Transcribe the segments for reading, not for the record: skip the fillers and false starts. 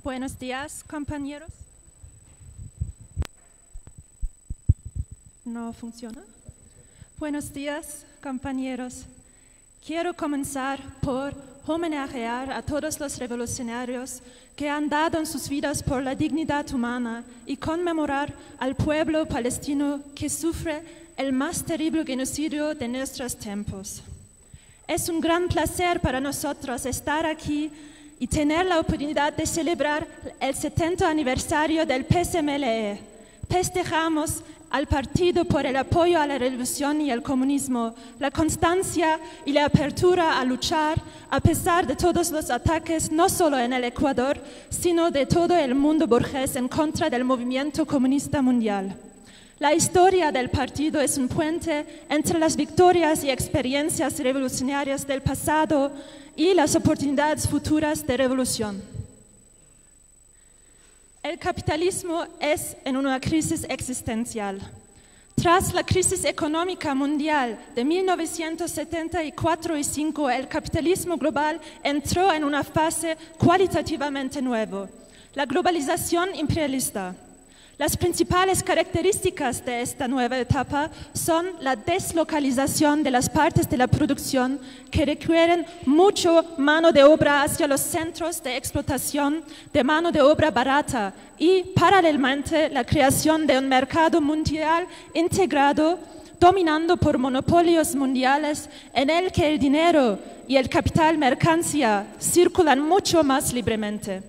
Buenos días, compañeros. ¿No funciona? Buenos días, compañeros. Quiero comenzar por homenajear a todos los revolucionarios que han dado en sus vidas por la dignidad humana y conmemorar al pueblo palestino que sufre el más terrible genocidio de nuestros tiempos. Es un gran placer para nosotros estar aquí y tener la oportunidad de celebrar el 70 aniversario del PSMLE. Festejamos al partido por el apoyo a la revolución y al comunismo, la constancia y la apertura a luchar a pesar de todos los ataques, no solo en el Ecuador, sino de todo el mundo burgués en contra del movimiento comunista mundial. La historia del partido es un puente entre las victorias y experiencias revolucionarias del pasado y las oportunidades futuras de revolución. El capitalismo es en una crisis existencial. Tras la crisis económica mundial de 1974 y 5, el capitalismo global entró en una fase cualitativamente nueva, la globalización imperialista. Las principales características de esta nueva etapa son la deslocalización de las partes de la producción que requieren mucho mano de obra hacia los centros de explotación de mano de obra barata y, paralelamente, la creación de un mercado mundial integrado dominando por monopolios mundiales en el que el dinero y el capital mercancía circulan mucho más libremente.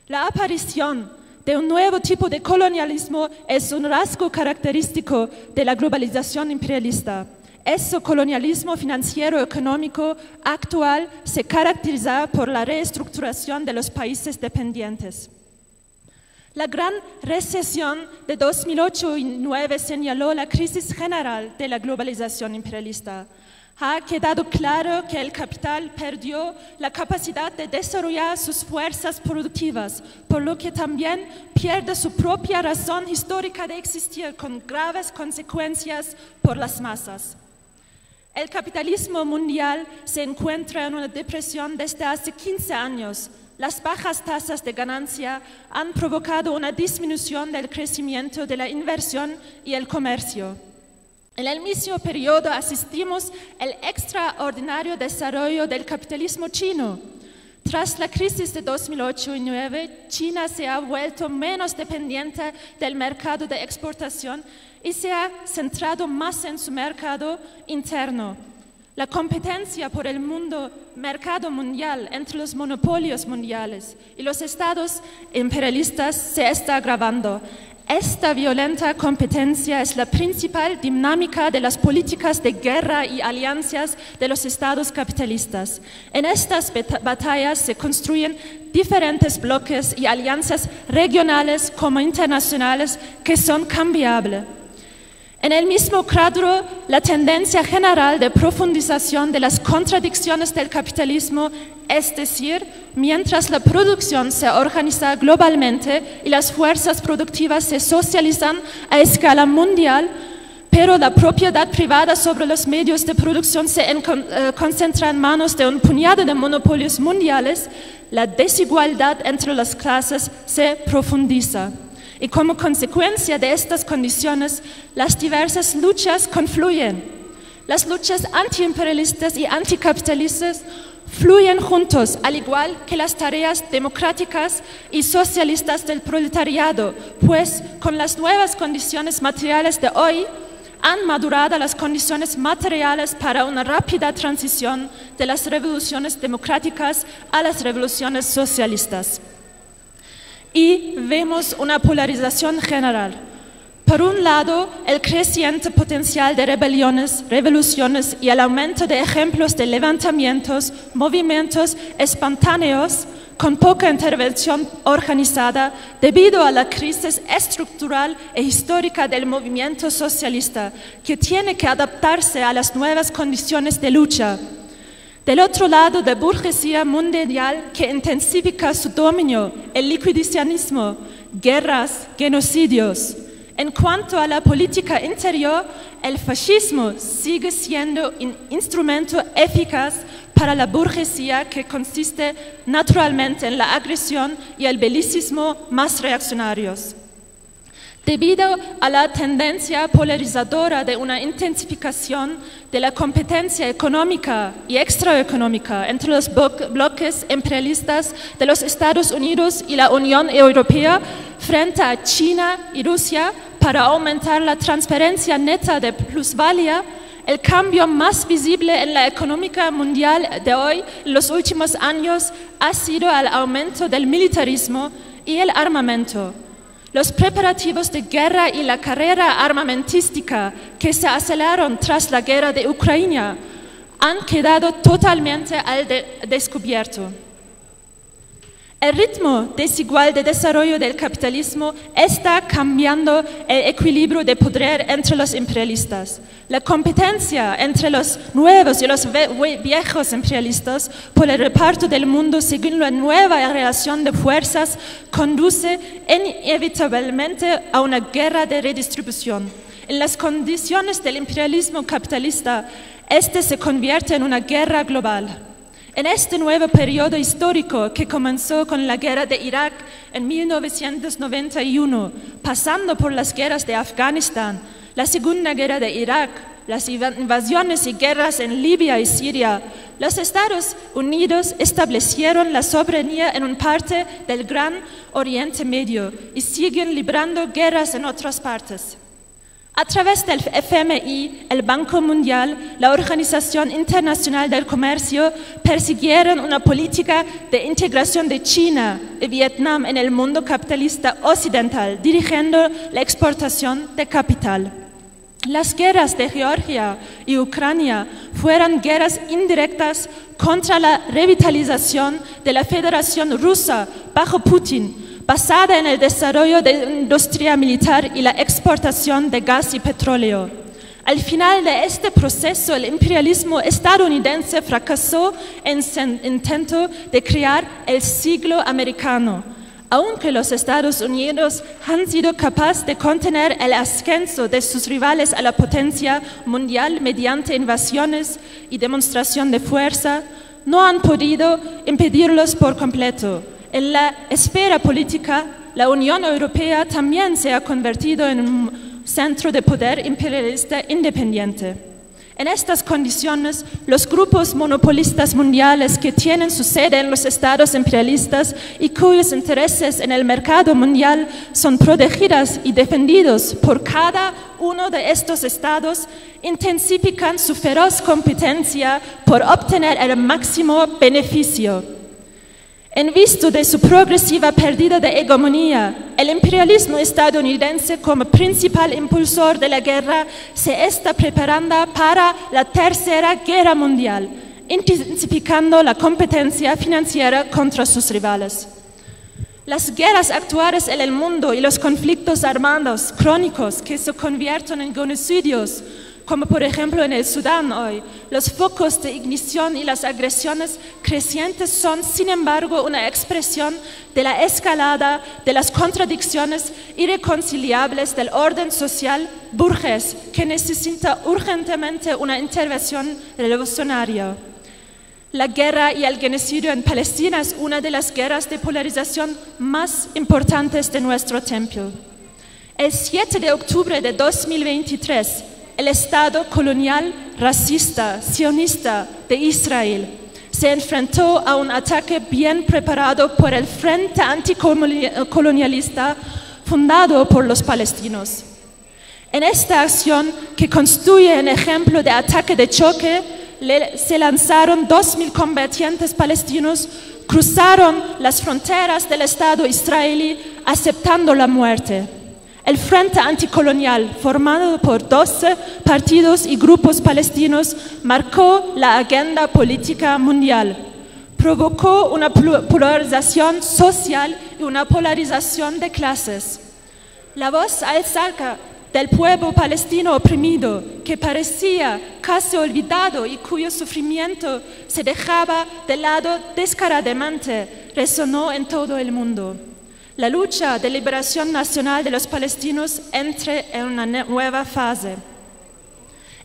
La aparición de un nuevo tipo de colonialismo es un rasgo característico de la globalización imperialista. Ese colonialismo financiero-económico actual se caracteriza por la reestructuración de los países dependientes. La gran recesión de 2008 y 2009 señaló la crisis general de la globalización imperialista. Ha quedado claro que el capital perdió la capacidad de desarrollar sus fuerzas productivas, por lo que también pierde su propia razón histórica de existir, con graves consecuencias por las masas. El capitalismo mundial se encuentra en una depresión desde hace 15 años. Las bajas tasas de ganancia han provocado una disminución del crecimiento de la inversión y el comercio. En el mismo periodo asistimos al extraordinario desarrollo del capitalismo chino. Tras la crisis de 2008 y 2009, China se ha vuelto menos dependiente del mercado de exportación y se ha centrado más en su mercado interno. La competencia por el mercado mundial entre los monopolios mundiales y los estados imperialistas se está agravando. Esta violenta competencia es la principal dinámica de las políticas de guerra y alianzas de los estados capitalistas. En estas batallas se construyen diferentes bloques y alianzas regionales como internacionales que son cambiables. En el mismo cuadro, la tendencia general de profundización de las contradicciones del capitalismo, es decir, mientras la producción se organiza globalmente y las fuerzas productivas se socializan a escala mundial, pero la propiedad privada sobre los medios de producción se concentra en manos de un puñado de monopolios mundiales, la desigualdad entre las clases se profundiza. Y como consecuencia de estas condiciones, las diversas luchas confluyen. Las luchas antiimperialistas y anticapitalistas fluyen juntos, al igual que las tareas democráticas y socialistas del proletariado, pues con las nuevas condiciones materiales de hoy han madurado las condiciones materiales para una rápida transición de las revoluciones democráticas a las revoluciones socialistas. Y vemos una polarización general. Por un lado, el creciente potencial de rebeliones, revoluciones y el aumento de ejemplos de levantamientos, movimientos espontáneos con poca intervención organizada debido a la crisis estructural e histórica del movimiento socialista, que tiene que adaptarse a las nuevas condiciones de lucha. Del otro lado, la burguesía mundial que intensifica su dominio, el liquidacionismo, guerras, genocidios. En cuanto a la política interior, el fascismo sigue siendo un instrumento eficaz para la burguesía que consiste naturalmente en la agresión y el belicismo más reaccionarios. Debido a la tendencia polarizadora de una intensificación de la competencia económica y extraeconómica entre los bloques imperialistas de los Estados Unidos y la Unión Europea frente a China y Rusia para aumentar la transferencia neta de plusvalía, el cambio más visible en la economía mundial de hoy en los últimos años ha sido el aumento del militarismo y el armamento. Los preparativos de guerra y la carrera armamentística que se aceleraron tras la guerra de Ucrania han quedado totalmente al descubierto. El ritmo desigual de desarrollo del capitalismo está cambiando el equilibrio de poder entre los imperialistas. La competencia entre los nuevos y los viejos imperialistas por el reparto del mundo según la nueva relación de fuerzas conduce inevitablemente a una guerra de redistribución. En las condiciones del imperialismo capitalista, este se convierte en una guerra global. En este nuevo periodo histórico que comenzó con la guerra de Irak en 1991, pasando por las guerras de Afganistán, la Segunda Guerra de Irak, las invasiones y guerras en Libia y Siria, los Estados Unidos establecieron la soberanía en una parte del Gran Oriente Medio y siguen librando guerras en otras partes. A través del FMI, el Banco Mundial, la Organización Internacional del Comercio persiguieron una política de integración de China y Vietnam en el mundo capitalista occidental, dirigiendo la exportación de capital. Las guerras de Georgia y Ucrania fueron guerras indirectas contra la revitalización de la Federación Rusa bajo Putin, basada en el desarrollo de la industria militar y la exportación de gas y petróleo. Al final de este proceso, el imperialismo estadounidense fracasó en su intento de crear el siglo americano. Aunque los Estados Unidos han sido capaces de contener el ascenso de sus rivales a la potencia mundial mediante invasiones y demostración de fuerza, no han podido impedirlos por completo. En la esfera política, la Unión Europea también se ha convertido en un centro de poder imperialista independiente. En estas condiciones, los grupos monopolistas mundiales que tienen su sede en los estados imperialistas y cuyos intereses en el mercado mundial son protegidos y defendidos por cada uno de estos estados, intensifican su feroz competencia por obtener el máximo beneficio. En vista de su progresiva pérdida de hegemonía, el imperialismo estadounidense como principal impulsor de la guerra se está preparando para la Tercera Guerra Mundial, intensificando la competencia financiera contra sus rivales. Las guerras actuales en el mundo y los conflictos armados crónicos que se convierten en genocidios, como por ejemplo en el Sudán hoy, los focos de ignición y las agresiones crecientes son, sin embargo, una expresión de la escalada de las contradicciones irreconciliables del orden social burgués que necesita urgentemente una intervención revolucionaria. La guerra y el genocidio en Palestina es una de las guerras de polarización más importantes de nuestro tiempo. El 7 de octubre de 2023, el Estado colonial, racista, sionista de Israel se enfrentó a un ataque bien preparado por el Frente Anticolonialista fundado por los palestinos. En esta acción, que constituye un ejemplo de ataque de choque, se lanzaron 2.000 combatientes palestinos, cruzaron las fronteras del Estado israelí aceptando la muerte. El Frente Anticolonial, formado por 12 partidos y grupos palestinos, marcó la agenda política mundial. Provocó una polarización social y una polarización de clases. La voz alzada del pueblo palestino oprimido, que parecía casi olvidado y cuyo sufrimiento se dejaba de lado descaradamente, resonó en todo el mundo. La lucha de liberación nacional de los palestinos entra en una nueva fase.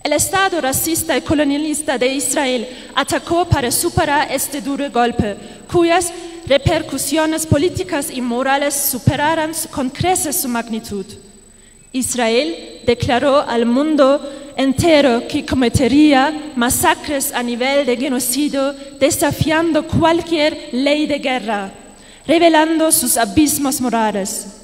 El Estado racista y colonialista de Israel atacó para superar este duro golpe, cuyas repercusiones políticas y morales superaron con creces su magnitud. Israel declaró al mundo entero que cometería masacres a nivel de genocidio, desafiando cualquier ley de guerra, revelando sus abismos morales.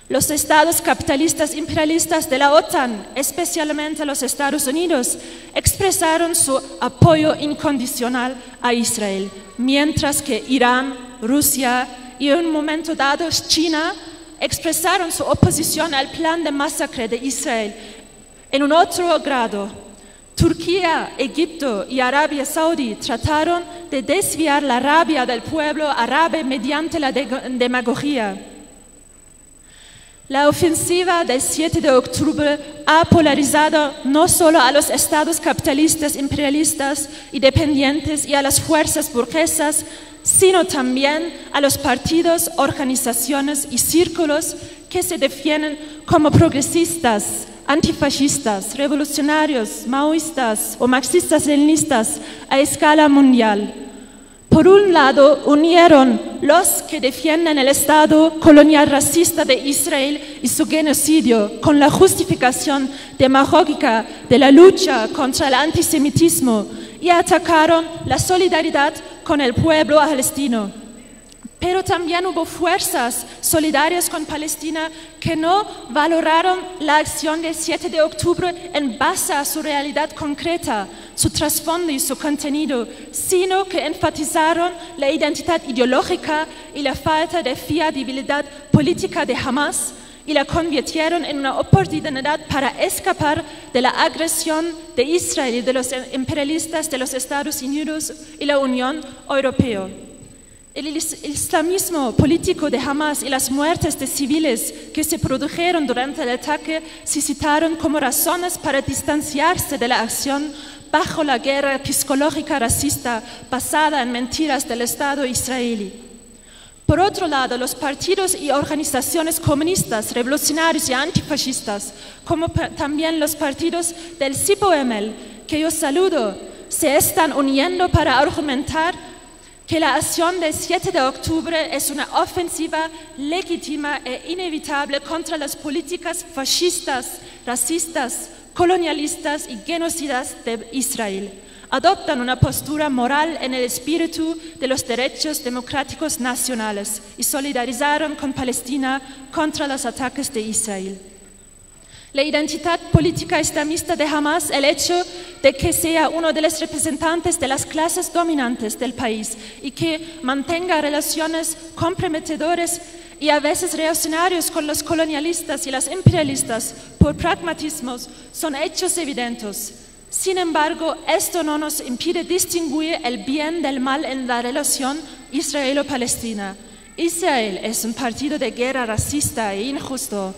Los estados capitalistas imperialistas de la OTAN, especialmente los Estados Unidos, expresaron su apoyo incondicional a Israel, mientras que Irán, Rusia y en un momento dado China expresaron su oposición al plan de masacre de Israel en un otro grado. Turquía, Egipto y Arabia Saudí trataron de desviar la rabia del pueblo árabe mediante la demagogia. La ofensiva del 7 de octubre ha polarizado no solo a los estados capitalistas, imperialistas y dependientes y a las fuerzas burguesas, sino también a los partidos, organizaciones y círculos que se definen como progresistas, antifascistas, revolucionarios, maoístas o marxistas-leninistas a escala mundial. Por un lado, unieron los que defienden el Estado colonial racista de Israel y su genocidio con la justificación demagógica de la lucha contra el antisemitismo y atacaron la solidaridad con el pueblo palestino. Pero también hubo fuerzas solidarias con Palestina que no valoraron la acción del 7 de octubre en base a su realidad concreta, su trasfondo y su contenido, sino que enfatizaron la identidad ideológica y la falta de fiabilidad política de Hamas y la convirtieron en una oportunidad para escapar de la agresión de Israel y de los imperialistas de los Estados Unidos y la Unión Europea. El islamismo político de Hamas y las muertes de civiles que se produjeron durante el ataque se citaron como razones para distanciarse de la acción bajo la guerra psicológica racista basada en mentiras del Estado israelí. Por otro lado, los partidos y organizaciones comunistas, revolucionarios y antifascistas, como también los partidos del CIPO-ML, que yo saludo, se están uniendo para argumentar que la acción del 7 de octubre es una ofensiva legítima e inevitable contra las políticas fascistas, racistas, colonialistas y genocidas de Israel. Adoptan una postura moral en el espíritu de los derechos democráticos nacionales y solidarizaron con Palestina contra los ataques de Israel. La identidad política islamista de Hamas, el hecho de que sea uno de los representantes de las clases dominantes del país y que mantenga relaciones comprometedoras y a veces reaccionarios con los colonialistas y los imperialistas por pragmatismos, son hechos evidentes. Sin embargo, esto no nos impide distinguir el bien del mal en la relación israelo-palestina. Israel es un partido de guerra racista e injusto.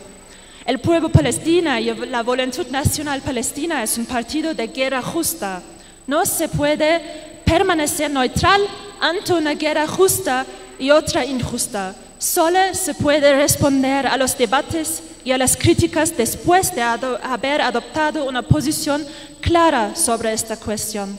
El pueblo palestino y la voluntad nacional palestina es un partido de guerra justa. No se puede permanecer neutral ante una guerra justa y otra injusta. Solo se puede responder a los debates y a las críticas después de haber adoptado una posición clara sobre esta cuestión.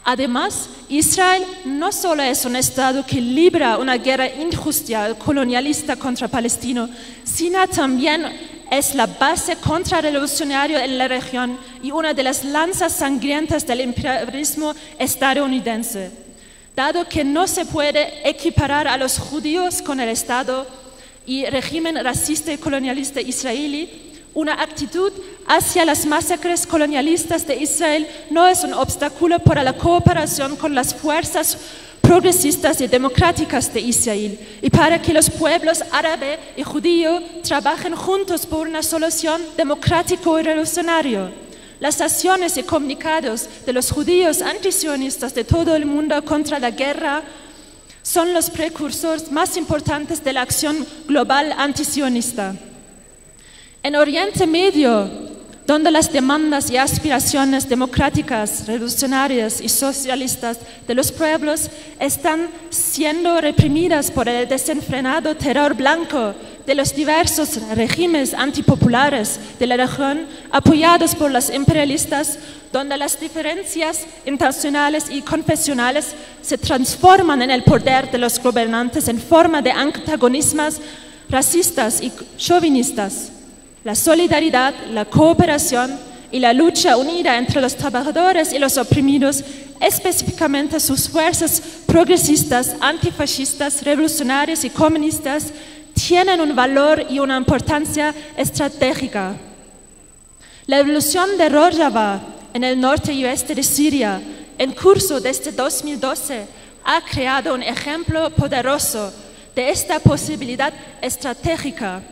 Además, Israel no solo es un Estado que libra una guerra injusta colonialista contra Palestina, sino también es la base contrarrevolucionaria en la región y una de las lanzas sangrientas del imperialismo estadounidense. Dado que no se puede equiparar a los judíos con el Estado y régimen racista y colonialista israelí, una actitud hacia las masacres colonialistas de Israel no es un obstáculo para la cooperación con las fuerzas progresistas y democráticas de Israel y para que los pueblos árabe y judío trabajen juntos por una solución democrático y revolucionaria. Las acciones y comunicados de los judíos antisionistas de todo el mundo contra la guerra son los precursores más importantes de la acción global antisionista. En Oriente Medio, donde las demandas y aspiraciones democráticas, revolucionarias y socialistas de los pueblos están siendo reprimidas por el desenfrenado terror blanco de los diversos regímenes antipopulares de la región apoyados por los imperialistas, donde las diferencias internacionales y confesionales se transforman en el poder de los gobernantes en forma de antagonismos racistas y chauvinistas. La solidaridad, la cooperación y la lucha unida entre los trabajadores y los oprimidos, específicamente sus fuerzas progresistas, antifascistas, revolucionarias y comunistas, tienen un valor y una importancia estratégica. La evolución de Rojava en el norte y oeste de Siria, en curso desde 2012, ha creado un ejemplo poderoso de esta posibilidad estratégica,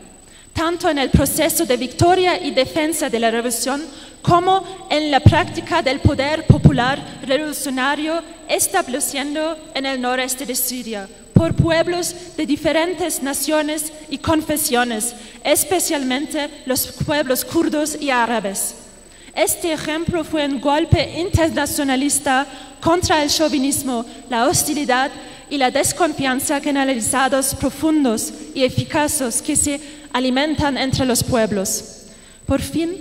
tanto en el proceso de victoria y defensa de la revolución como en la práctica del poder popular revolucionario estableciendo en el noreste de Siria por pueblos de diferentes naciones y confesiones, especialmente los pueblos kurdos y árabes. Este ejemplo fue un golpe internacionalista contra el chauvinismo, la hostilidad y la desconfianza generalizados, profundos y eficaces que se alimentan entre los pueblos. Por fin,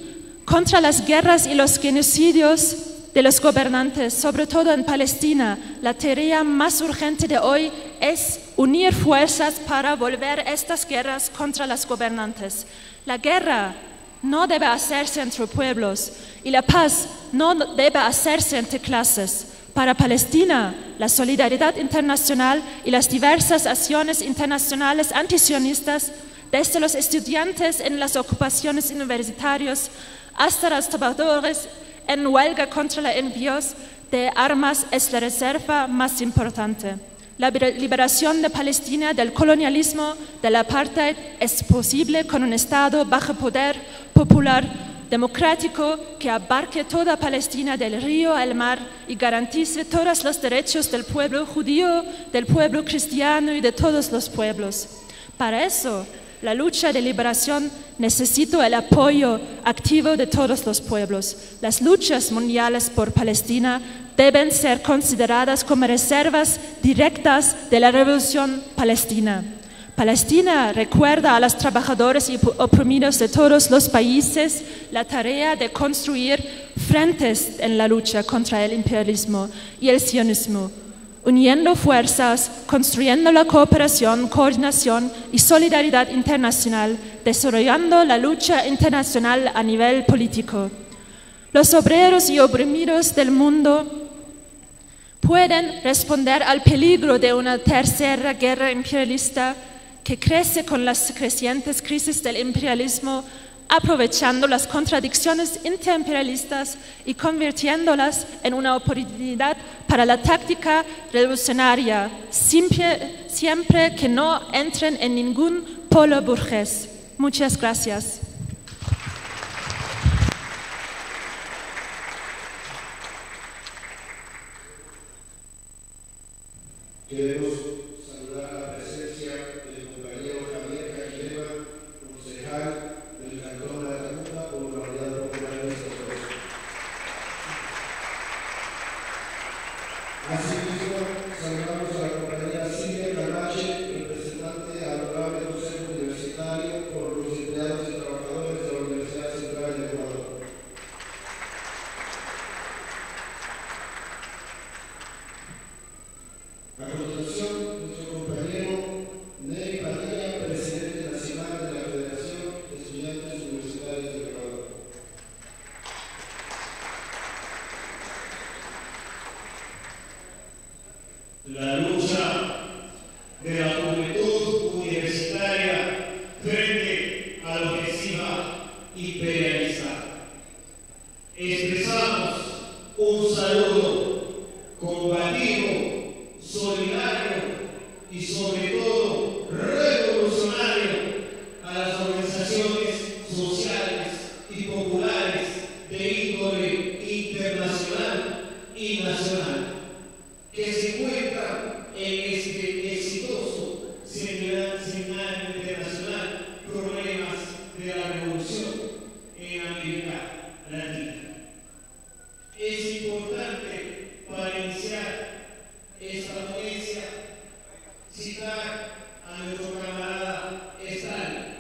contra las guerras y los genocidios de los gobernantes, sobre todo en Palestina, la tarea más urgente de hoy es unir fuerzas para volver estas guerras contra los gobernantes. La guerra no debe hacerse entre pueblos y la paz no debe hacerse entre clases. Para Palestina, la solidaridad internacional y las diversas acciones internacionales antisionistas, desde los estudiantes en las ocupaciones universitarias hasta los trabajadores en huelga contra los envíos de armas, es la reserva más importante. La liberación de Palestina del colonialismo, del apartheid, es posible con un Estado bajo poder popular, democrático, que abarque toda Palestina del río al mar y garantice todos los derechos del pueblo judío, del pueblo cristiano y de todos los pueblos. Para eso, la lucha de liberación necesita el apoyo activo de todos los pueblos. Las luchas mundiales por Palestina deben ser consideradas como reservas directas de la revolución palestina. Palestina recuerda a los trabajadores y oprimidos de todos los países la tarea de construir frentes en la lucha contra el imperialismo y el sionismo, uniendo fuerzas, construyendo la cooperación, coordinación y solidaridad internacional, desarrollando la lucha internacional a nivel político. Los obreros y oprimidos del mundo pueden responder al peligro de una tercera guerra imperialista que crece con las crecientes crisis del imperialismo, aprovechando las contradicciones interimperialistas y convirtiéndolas en una oportunidad para la táctica revolucionaria, siempre que no entren en ningún polo burgués. Muchas gracias. Queremos saludar la presencia del compañero Javier Cajileva, concejal del Cantón de Atacupa por la Unidad Popular de San José. Asimismo, saludamos a la compañera Silvia Camache, representante al Honorable Consejo Universitario por los empleados y trabajadores de la Universidad Central del Ecuador. A continuación, nuestro compañero Ney Padilla, presidente nacional de la Federación de Estudiantes Universitarios del Ecuador. La lucha de la juventud universitaria frente a la ofensiva imperialista. Expresamos un saludo combativo, solidario y sobre todo revolucionario a las organizaciones sociales y populares de índole internacional y nacional que se encuentran en este exitoso seminario internacional Problemas de la Revolución en América Latina. Es importante para iniciar esta ponencia citar a nuestro camarada Stalin,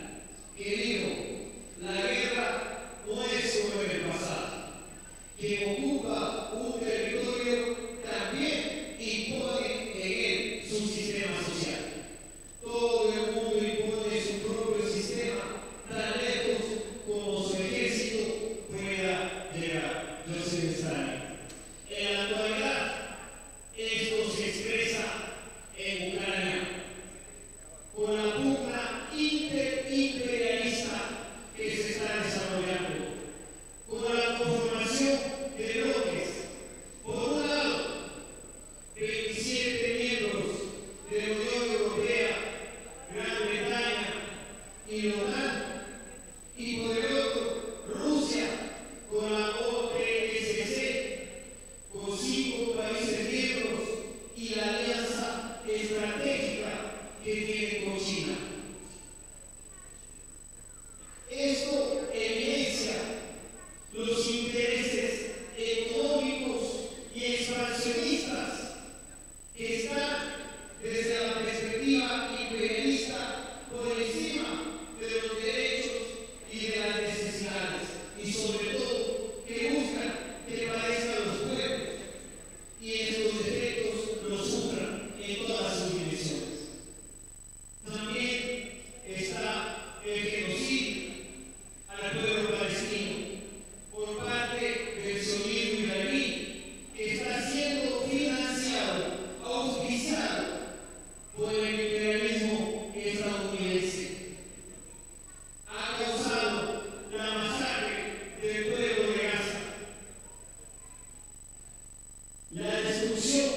destrucción,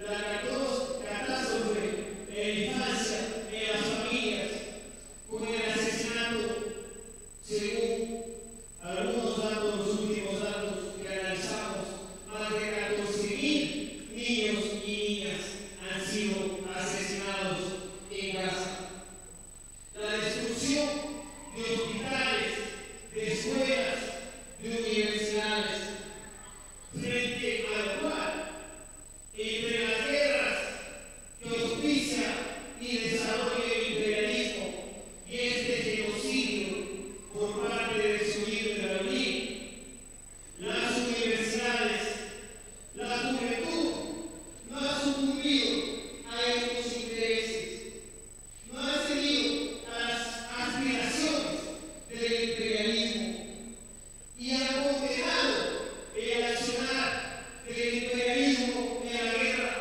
la catástrofe en la infancia, en las familias, con el asesinato, según algunos datos, los últimos datos que analizamos, más de 14.000 niños y niñas han sido asesinados en Gaza. La destrucción de hospitales, de escuelas, de universidades, frente a lo cual, entre las guerras que auspicia y desarrolla el imperialismo y este genocidio por parte de su líder Berlín, las universidades, la juventud no ha sucumbido a estos intereses, no ha cedido a las aspiraciones del imperialismo y ha condenado el accionar del imperialismo en la guerra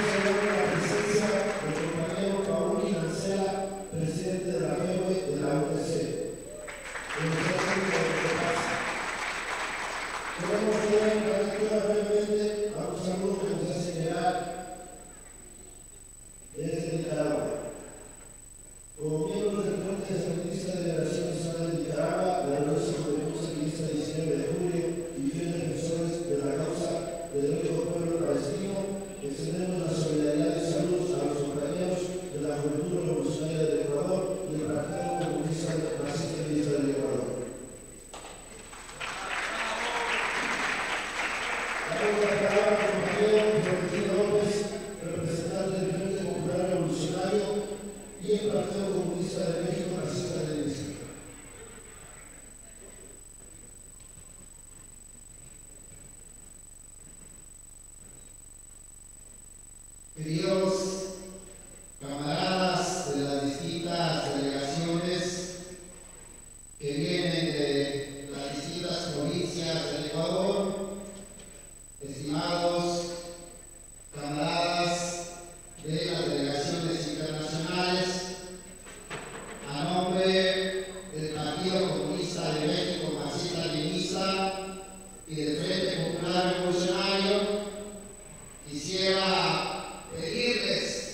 celebro la presencia del compañero Paul Cancela, presidente de la FEUE de la UTC. Queremos dar brevemente a un saludo que nos hace llegar desde Nicaragua. Como miembros del Frente Sandinista de Liberación Nacional de Nicaragua, la Alianza Juventud Sandinista 19 de julio y fieles defensores de la causa del rico pueblo palestino, extendemos la solidaridad y saludos a los compañeros de la Juventud Revolucionaria del Ecuador y el Partido Comunista Marxista del Ecuador. Damos la palabra al compañero Florentino López, representante del Frente Popular Revolucionario y el Partido Comunista de México Marxista-Leninista. Queridos camaradas de las distintas delegaciones que vienen de las distintas provincias del Ecuador, estimados camaradas de las delegaciones internacionales, a nombre del Partido Comunista de México Marxista-Leninista y del Frente Popular Revolucionario, quisiera pedirles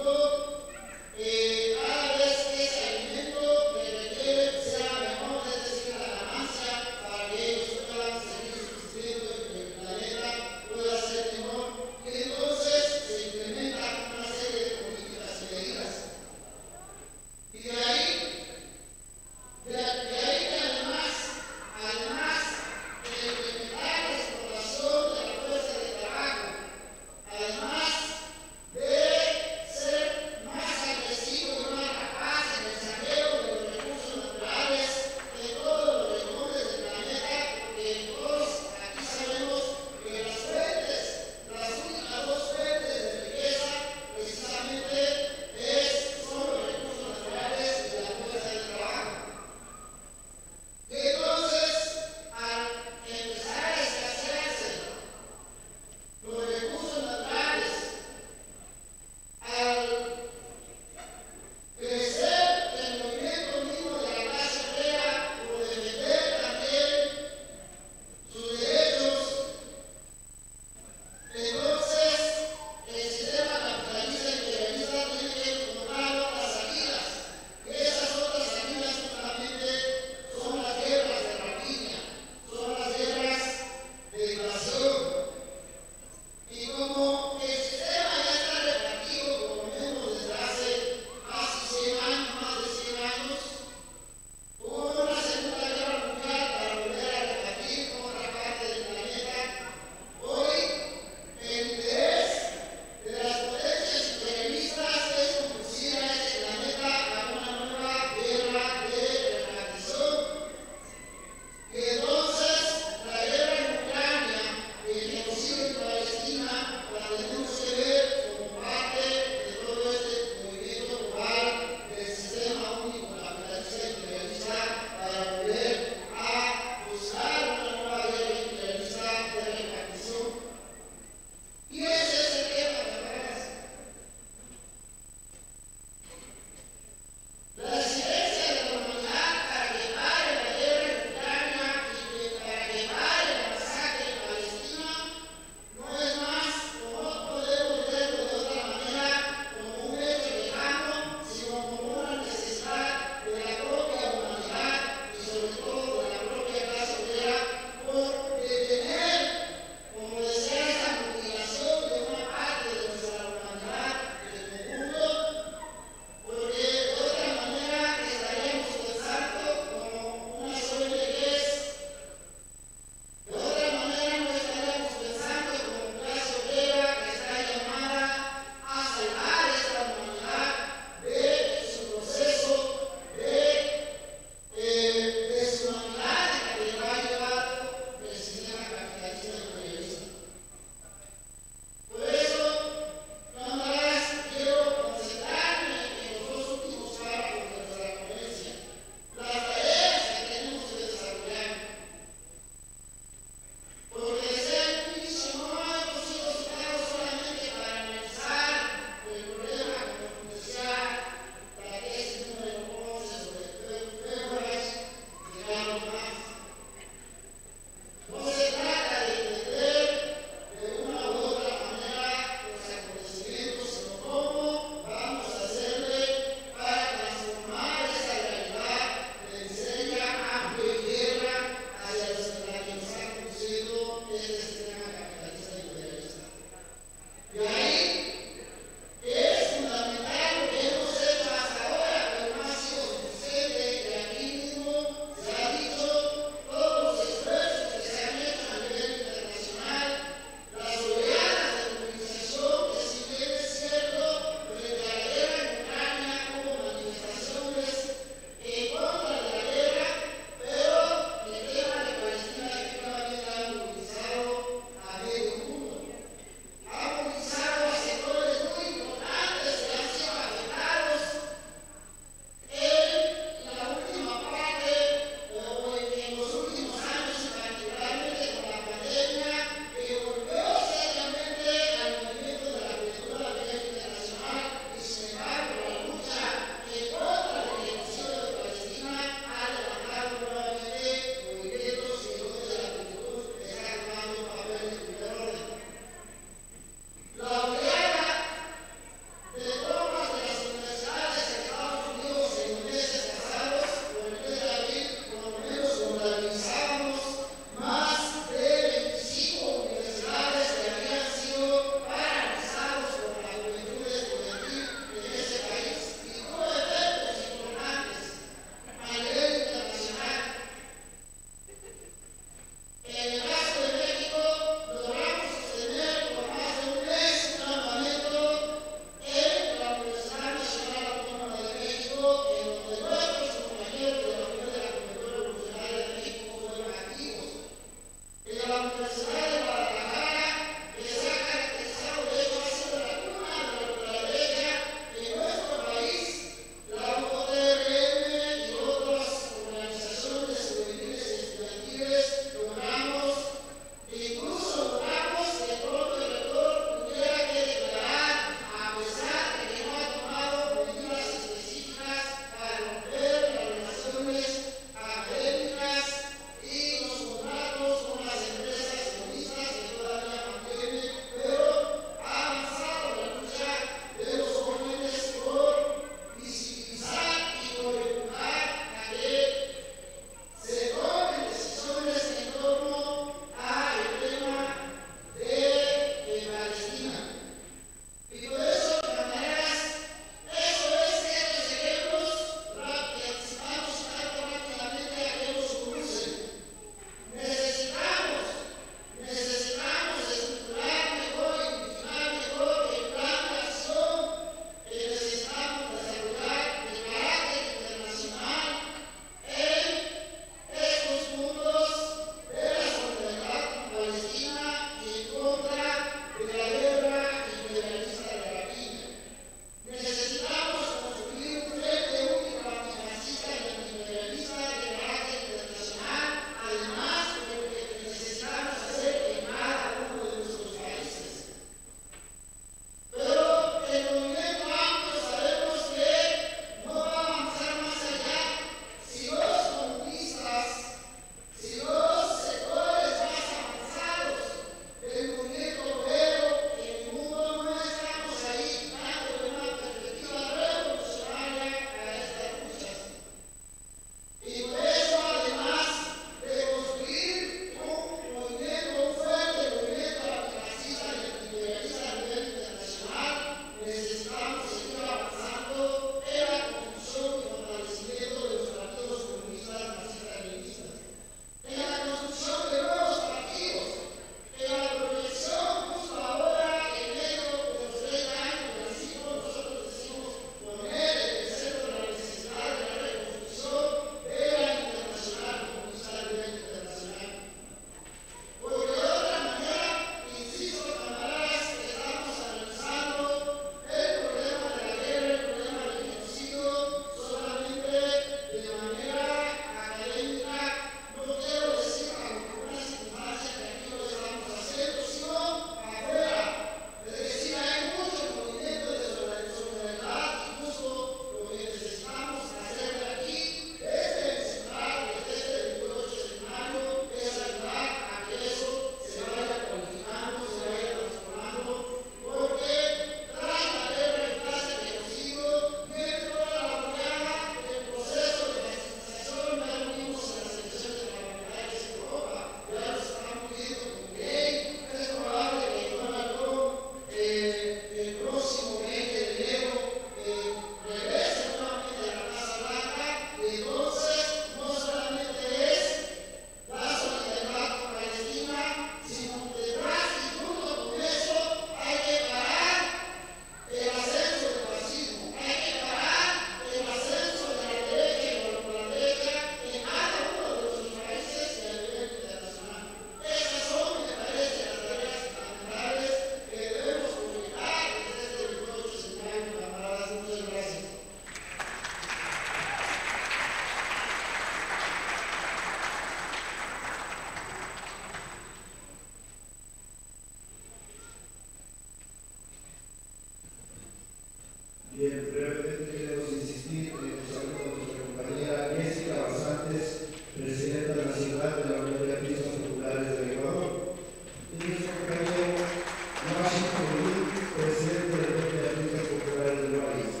Bien, brevemente queremos insistir en el saludo de nuestra compañera Jessica Basantes, presidenta nacional de la Unión de Artistas Populares del Ecuador, y nuestro compañero Washington Lee, presidente de la Unión de Artistas Populares del país.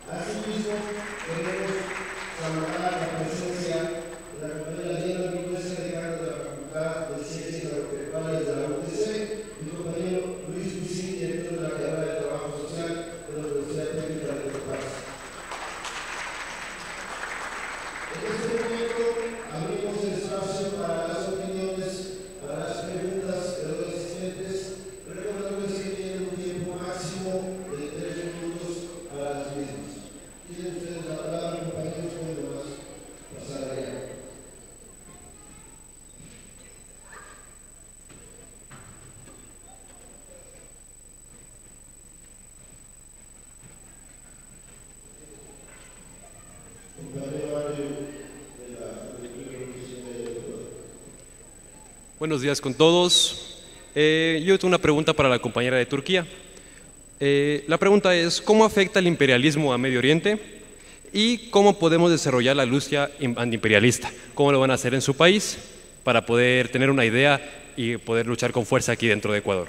Asimismo, queremos saludar la presencia de la compañera Diana Vinuesa, decana de la Facultad de Ciencias Agropecuarias de la UTC, y el compañero Luis Luisín, director de la Carrera de Trabajo Social de la Universidad Técnica de Copaz. En este momento abrimos el espacio para las opiniones, para las preguntas de los asistentes, recordándoles que tienen un tiempo máximo de 3 minutos para las mismas. Tienen ustedes la palabra, compañeros, podemos pasar allá. Buenos días con todos. Yo tengo una pregunta para la compañera de Turquía. La pregunta es, ¿cómo afecta el imperialismo a Medio Oriente? ¿Y cómo podemos desarrollar la lucha antiimperialista? ¿Cómo lo van a hacer en su país para poder tener una idea y poder luchar con fuerza aquí dentro de Ecuador?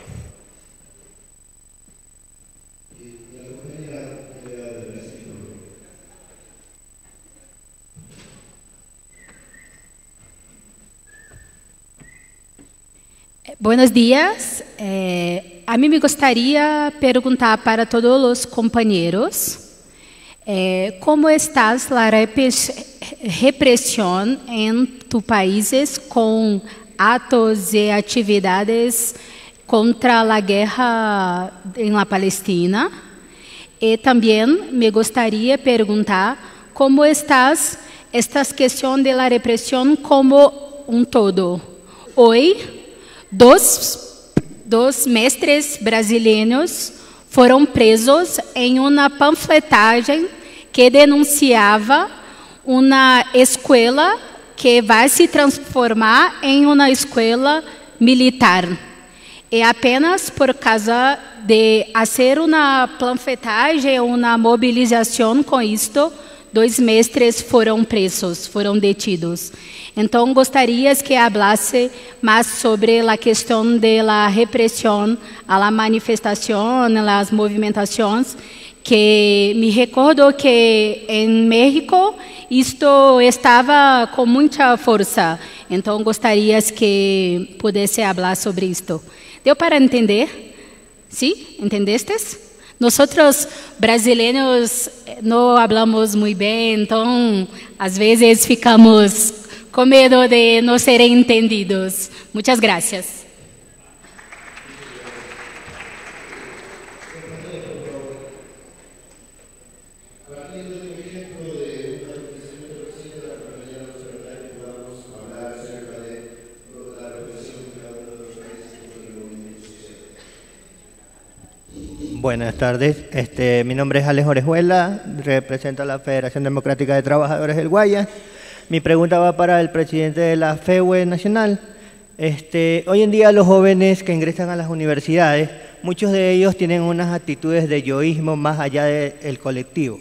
Buenos días. A mí me gustaría preguntar para todos los compañeros ¿cómo está la represión en tus países con actos y actividades contra la guerra en la Palestina? Y también me gustaría preguntar cómo está esta cuestión de la represión como un todo. Hoy, dos mestres brasileños foram presos em uma panfletagem que denunciava uma escola que vai se transformar em uma escola militar. E apenas por causa de fazer uma panfletagem, uma mobilização com isto, 2 mestres foram presos, foram detidos. Então, gostaria que falasse mais sobre a questão da repressão, a manifestação, as movimentações, que me recordo que em México isto estava com muita força. Então, gostaria que pudesse falar sobre isto. Deu para entender? Sim? Entendestes? Nós brasileiros não falamos muito bem, então às vezes ficamos com medo de não serem entendidos. Muitas graças. Buenas tardes, mi nombre es Alex Orejuela, represento a la Federación Democrática de Trabajadores del Guayas. Mi pregunta va para el presidente de la FEUE Nacional. Hoy en día los jóvenes que ingresan a las universidades, muchos de ellos tienen unas actitudes de yoísmo más allá del colectivo.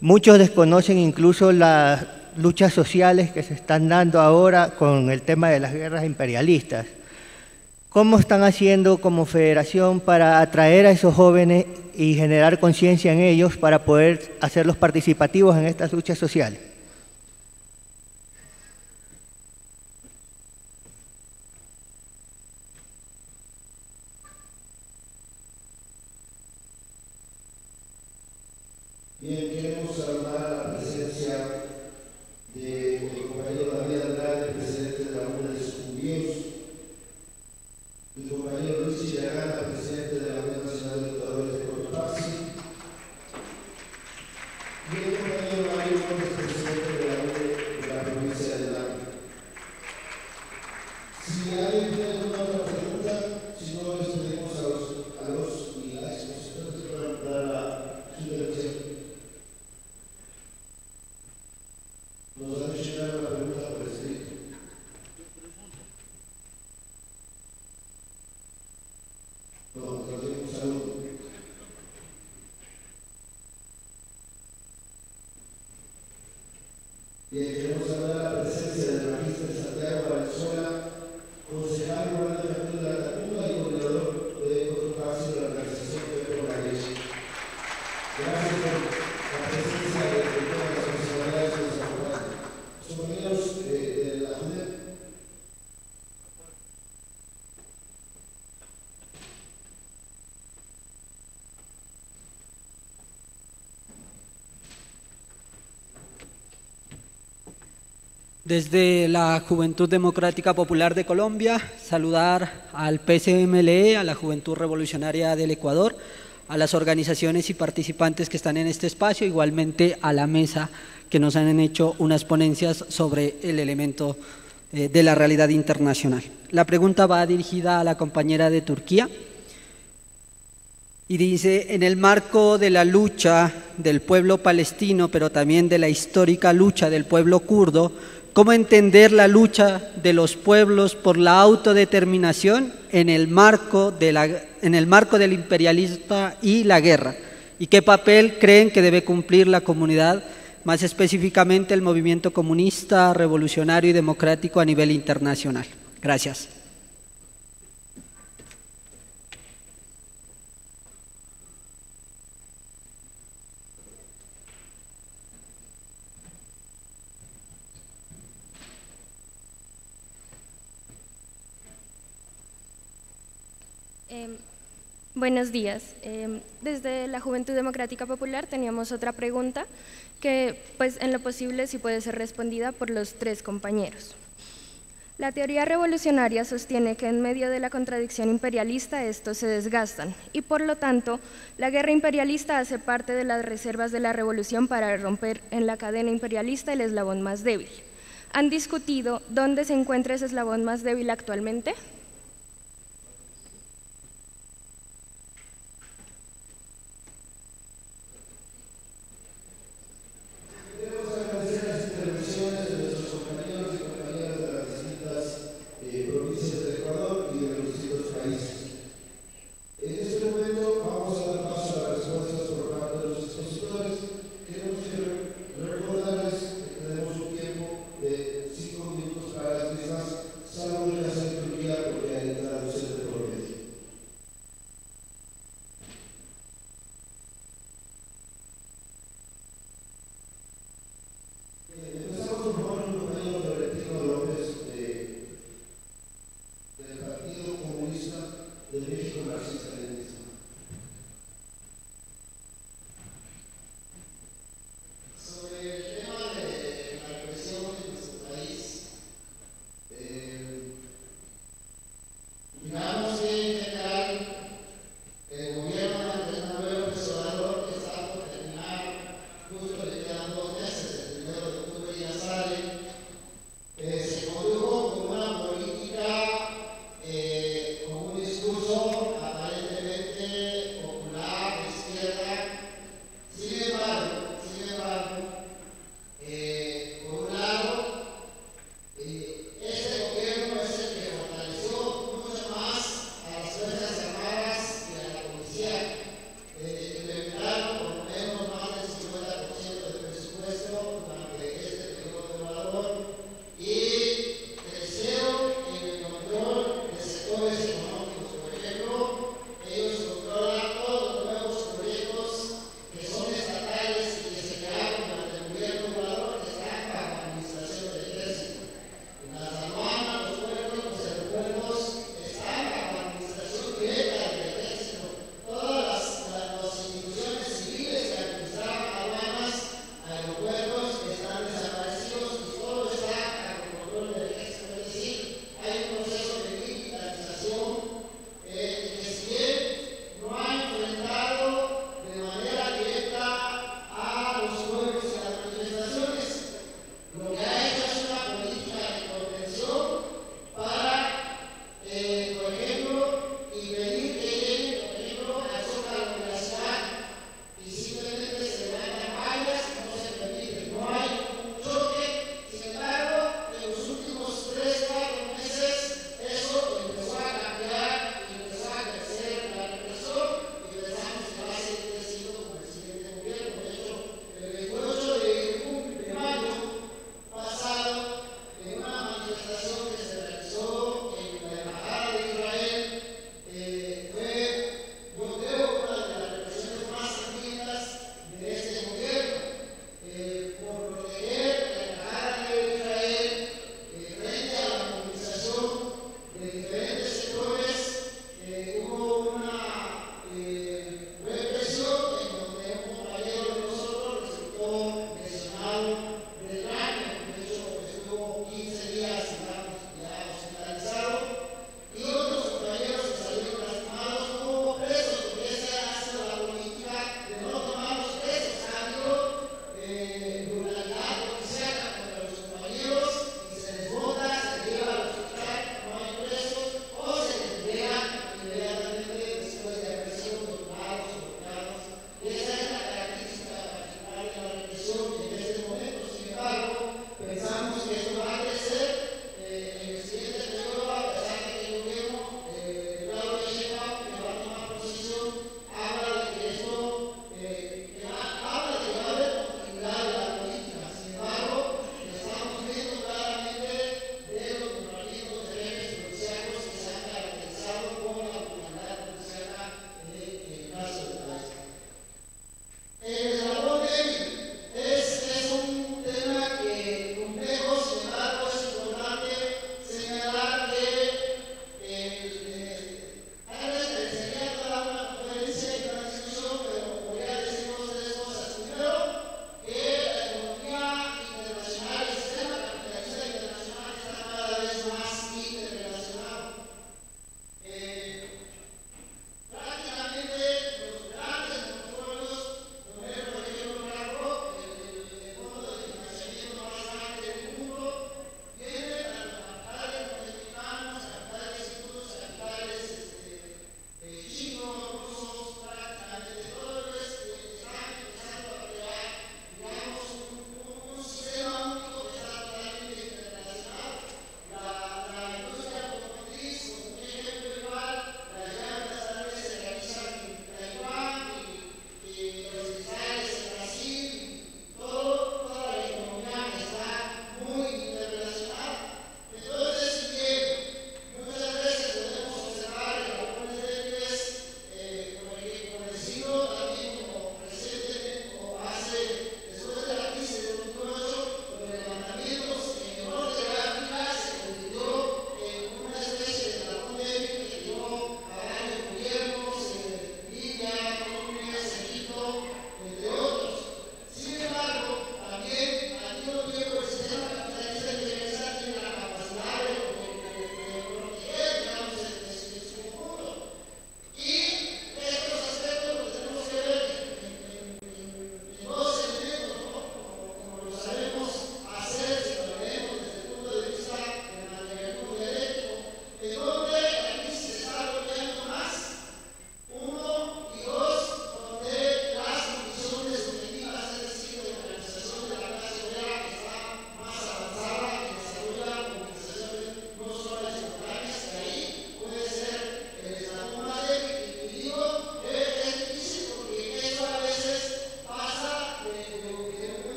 Muchos desconocen incluso las luchas sociales que se están dando ahora con el tema de las guerras imperialistas. ¿Cómo están haciendo como federación para atraer a esos jóvenes y generar conciencia en ellos para poder hacerlos participativos en estas luchas sociales? Bien, queremos saludar a la presencia del compañero David Andrade, presidente de la Unión de Judíos, el compañero Luis Chillagana, presidente de la Unión Nacional de Educadores de Cotopaxi, y el compañero Mario Gómez, presidente de la Unión de la provincia de Ávila. Si alguien tiene alguna otra pregunta, si no, les pedimos a los y las expositores para dar la intervención. Bien, queremos hablar de la presencia del magíster Santiago Valenzuela, concejal rural de Capitán de la Catacumba y coordinador de Cotopaxi de la organización Pueblo de la Leche. Gracias por la presencia de todas las personalidades que nos acompañan. Los compañeros de la JUNEP. Desde la Juventud Democrática Popular de Colombia, saludar al PCMLE, a la Juventud Revolucionaria del Ecuador, a las organizaciones y participantes que están en este espacio, igualmente a la mesa que nos han hecho unas ponencias sobre el elemento de la realidad internacional. La pregunta va dirigida a la compañera de Turquía y dice: en el marco de la lucha del pueblo palestino, pero también de la histórica lucha del pueblo kurdo, ¿cómo entender la lucha de los pueblos por la autodeterminación en el marco del imperialismo y la guerra? ¿Y qué papel creen que debe cumplir la comunidad, más específicamente el movimiento comunista, revolucionario y democrático a nivel internacional? Gracias. Buenos días. Desde la Juventud Democrática Popular teníamos otra pregunta que, pues, en lo posible sí puede ser respondida por los tres compañeros. La teoría revolucionaria sostiene que en medio de la contradicción imperialista estos se desgastan y, por lo tanto, la guerra imperialista hace parte de las reservas de la revolución para romper en la cadena imperialista el eslabón más débil. ¿Han discutido dónde se encuentra ese eslabón más débil actualmente? Salvo en la Turquía,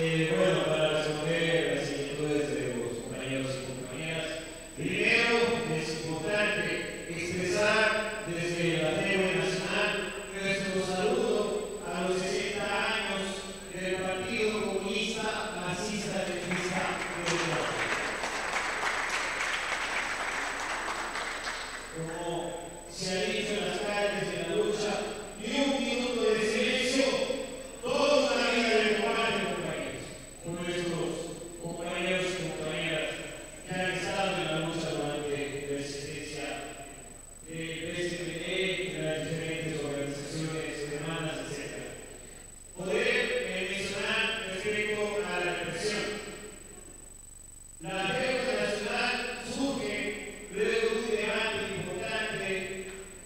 Bueno, para responder las inquietudes de los compañeros y compañeras, primero es importante expresar desde la FEWE Nacional nuestro saludo a los 60 años del Partido Comunista Marxista Leninista de Uruguay. Como se ha dicho en las calles de la lucha, ni un minuto de silencio, toda una vida de combate, compañeros, con nuestros compañeros y compañeras que han estado en la lucha durante la existencia del PSPD, de las diferentes organizaciones, demandas, etc. Poder mencionar respecto a la represión. La FEWE Nacional surge luego de un debate importante,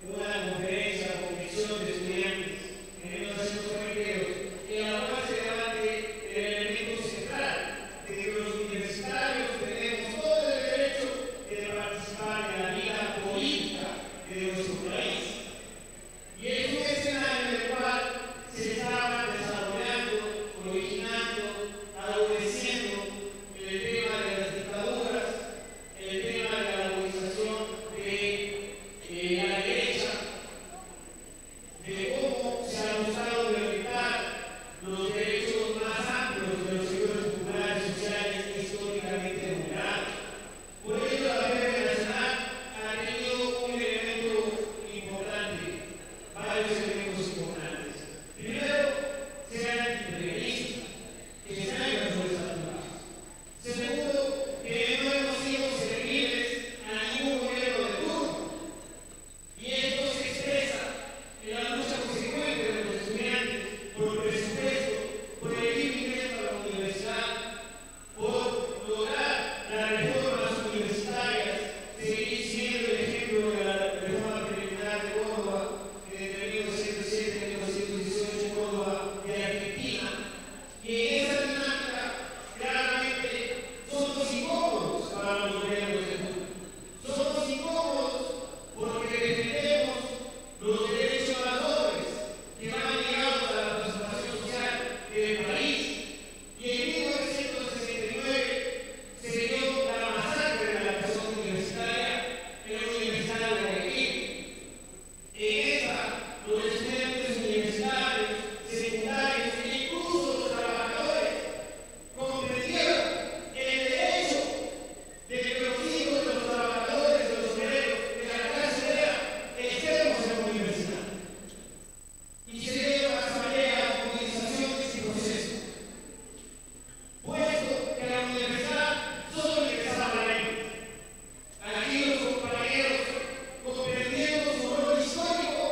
una conferencia o comisión de estudiantes en 1942, en la cual se debate el elemento central de que los universitarios tenemos todo el derecho de participar en la vida política de nuestro país. Y es un escenario en el cual se estaba desarrollando, originando, adoleciendo el tema de las dictaduras, el tema de la movilización de la derecha, de cómo se ha buscado violentar los derechos más amplios de los sectores populares sociales históricamente vulnerados. Por ello, la FEWE Nacional ha tenido un elemento importante, varios elementos importantes. Primero, ser antiimperialista, que se hayan las fuerzas armadas. Segundo, que no hemos sido serviles a ningún gobierno de turno. Y esto se expresa en la lucha consecuente de los estudiantes por el presupuesto, por el libre ingreso a la universidad, por lograr las reformas universitarias, seguir siendo el ejemplo de la reforma preliminar de Córdoba, entre 1907 y 1918 Córdoba de Argentina. Y en esa dinámica, claramente, somos incómodos para los gobiernos de turno. Somos incómodos porque defendemos los derechos a los pobres que van ligados a la transformación social del país. Y en 1969 se dio la masacre de la educación universitaria en la Universidad de Guayaquil. En esa, los estudiantes universitarios, secundarios e incluso los trabajadores comprendieron el derecho de que los hijos de los trabajadores, de los obreros, de la clase obrera, estemos en la universidad. Y se dieron las tareas, movilizaciones y procesos. Puesto que a la universidad solo ingresaba la ley. Aquí los compañeros, comprendiendo su rol histórico,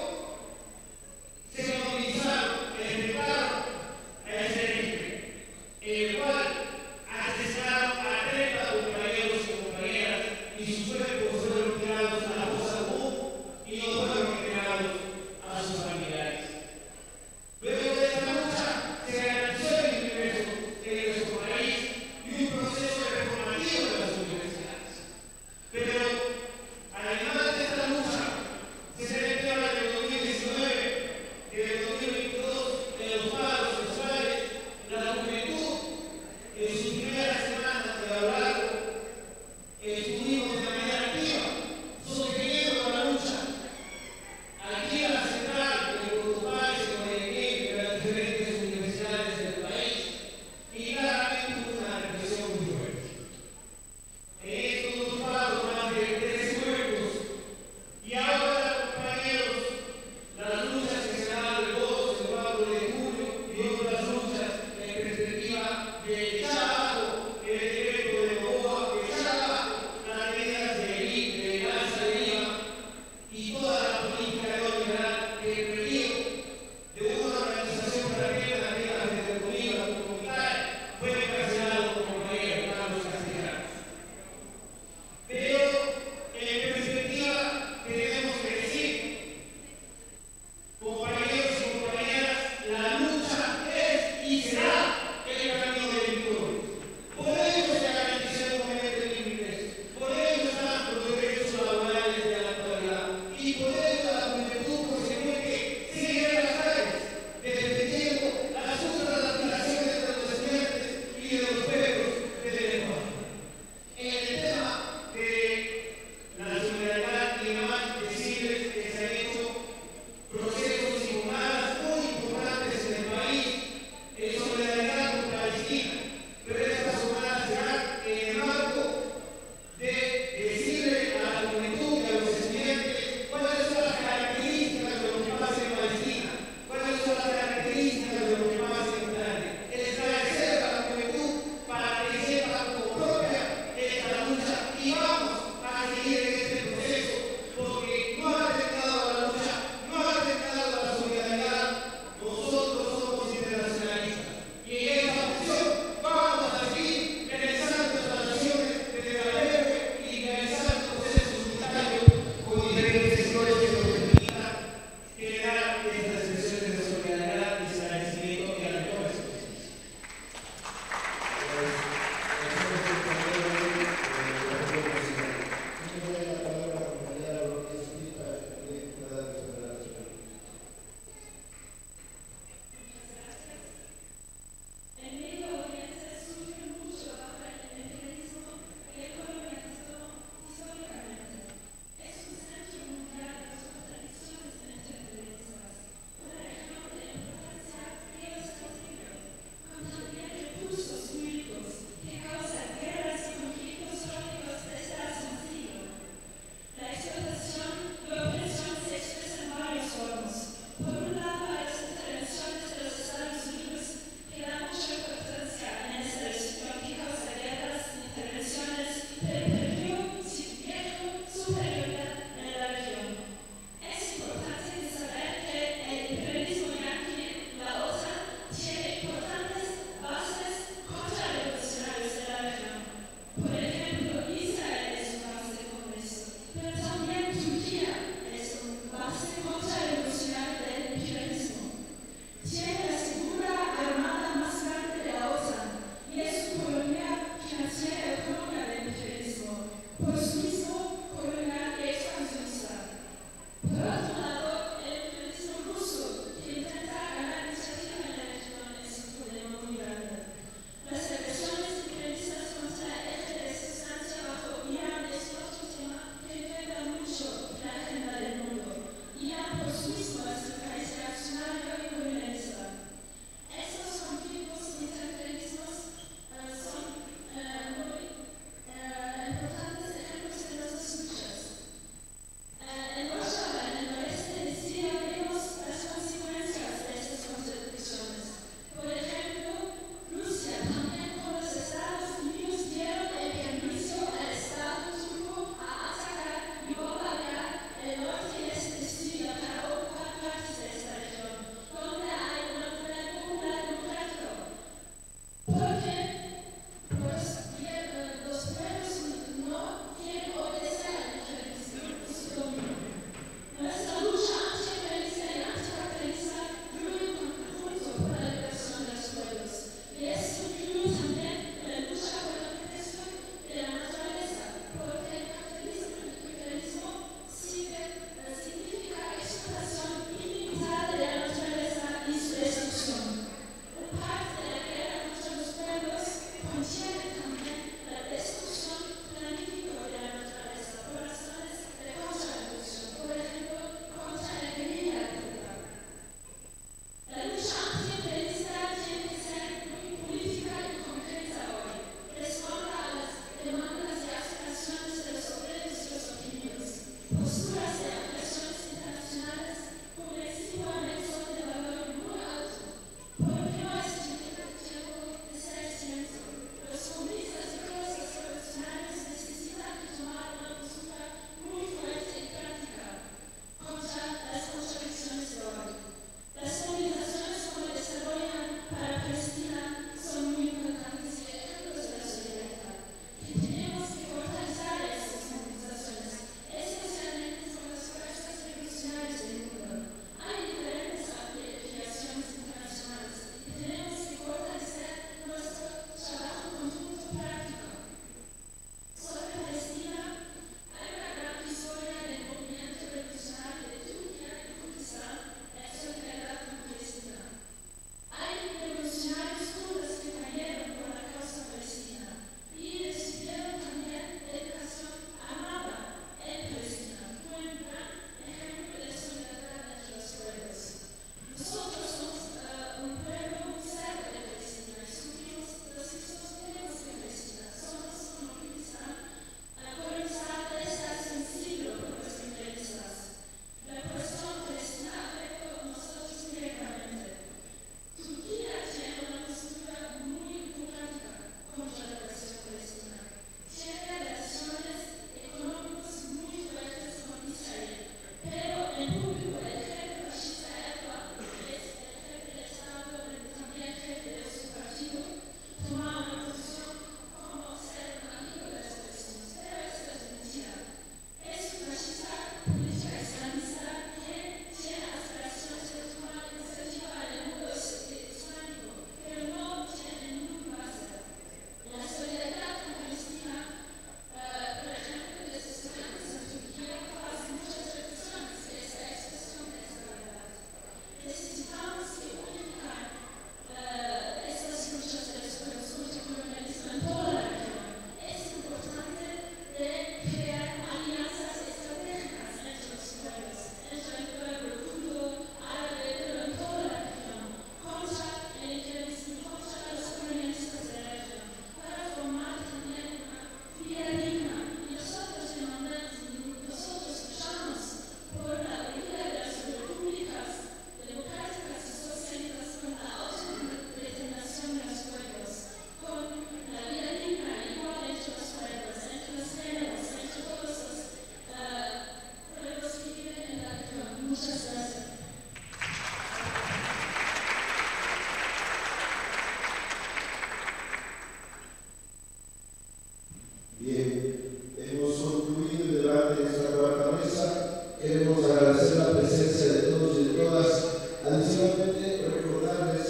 Adicionalmente, recordarles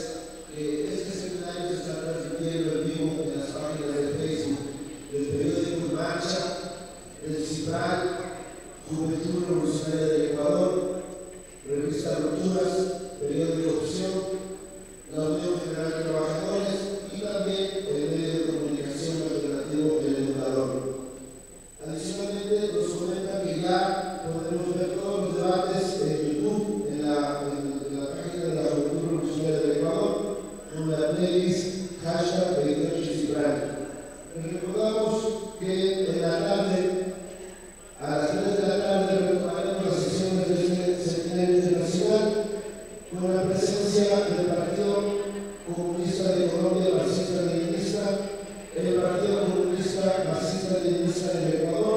que este seminario se está transmitiendo en vivo en las páginas de Facebook del periódico En Marcha, el CIPRAL, Juventud Revolucionaria del Ecuador, Revista Rupturas, Periódico Opción, la Unión General de Trabajadores y también el medio de comunicación alternativo El Educador. Adicionalmente, nos comentan que ya podemos ver todos los debates en YouTube, en la página de la Juventud Revolucionaria del Ecuador, con la playlist #28CIPRAL. Les recordamos que en la tarde, a las 3 de la tarde, retomaremos las sesiones de este seminario internacional con la presencia del Partido Comunista de Colombia, marxista-leninista, el Partido Comunista marxista-leninista del Ecuador,